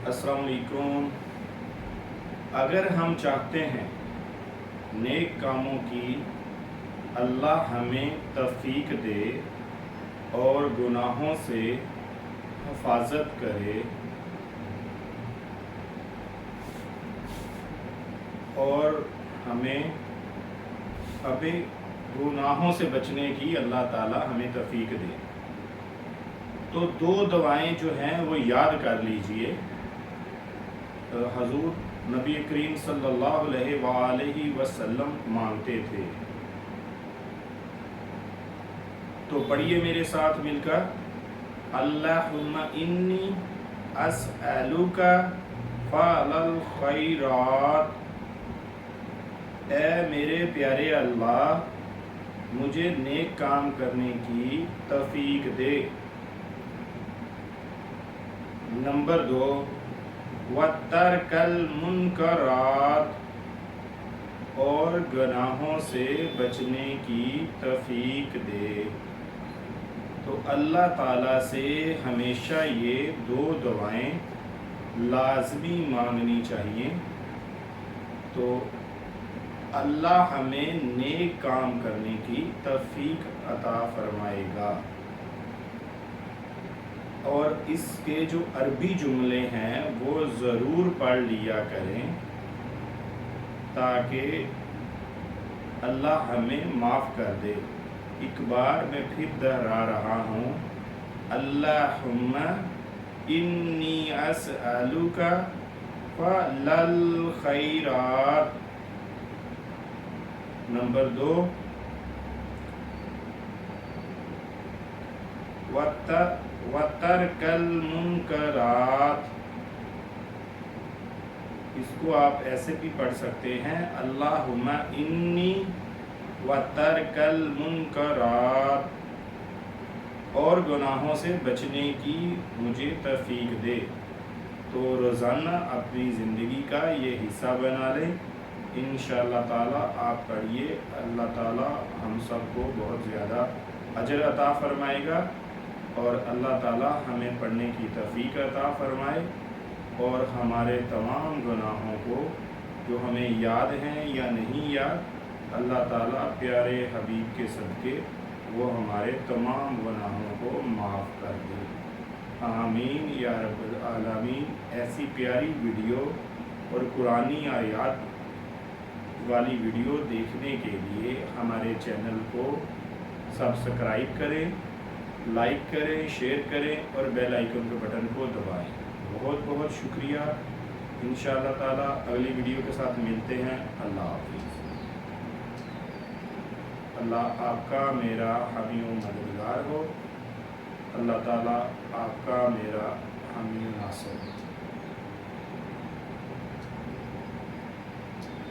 السلام علیکم۔ اگر ہم چاہتے ہیں نیک کاموں کی اللہ ہمیں توفیق دے اور گناہوں سے حفاظت کرے اور ہمیں ابھی گناہوں سے بچنے کی اللہ تعالی ہمیں توفیق دے، تو دو دعائیں جو ہیں وہ یاد کر لیجئے۔ حضور نبی کریم صلی اللہ علیہ وآلہ وسلم مانگتے تھے، تو پڑھیے میرے ساتھ مل کر، اللہم انی اسألک فعل الخیرات۔ اے میرے پیارے اللہ، مجھے نیک کام کرنے کی توفیق دے۔ نمبر 2، وَتَرْكَ الْمُنْكَرَاتِ، اور گناہوں سے بچنے کی توفیق دے۔ تو اللہ تعالیٰ سے ہمیشہ یہ دو دعائیں لازمی مانگنی چاہیے، تو اللہ ہمیں نیک کام کرنے کی توفیق عطا فرمائے گا۔ اور اس کے جو عربی جملے ہیں وہ ضرور پڑھ لیا کریں تاکہ اللہ ہمیں معاف کر دے۔ ایک بار میں پھر دہرا رہا ہوں، اللہم انی اسألک فعل الخیرات۔ نمبر 2، وَتَرْكَ الْمُنْكَرَاتِ۔ اس کو آپ ایسے بھی پڑھ سکتے ہیں، اللہم انی وَتَرْكَ الْمُنْكَرَاتِ، اور گناہوں سے بچنے کی مجھے توفیق دے۔ تو روزانہ اپنی زندگی کا یہ حصہ بنا لیں، انشاءاللہ تعالی آپ پڑھیے، اللہ تعالی ہم سب کو بہت زیادہ اجر عطا فرمائے گا، اور اللہ تعالی ہمیں پڑھنے کی توفیق عطا فرمائے، اور ہمارے تمام گناہوں کو جو ہمیں یاد ہیں یا نہیں یاد، اللہ تعالی پیارے حبیب کے صدقے وہ ہمارے تمام گناہوں کو معاف کر دے۔ آمین یا رب العالمین۔ ایسی پیاری ویڈیو اور قرآنی آیات والی ویڈیو دیکھنے کے لیے ہمارے چینل کو سبسکرائب کریں، لائک کریں، شیئر کریں اور بیل آئیکن کے بٹن کو دبائیں۔ بہت بہت شکریہ۔ انشاءاللہ تعالی اگلی ویڈیو کے ساتھ ملتے ہیں۔ اللہ حافظ۔ اللہ آپ کا میرا حامی و مددگار ہو۔ اللہ تعالی آپ کا میرا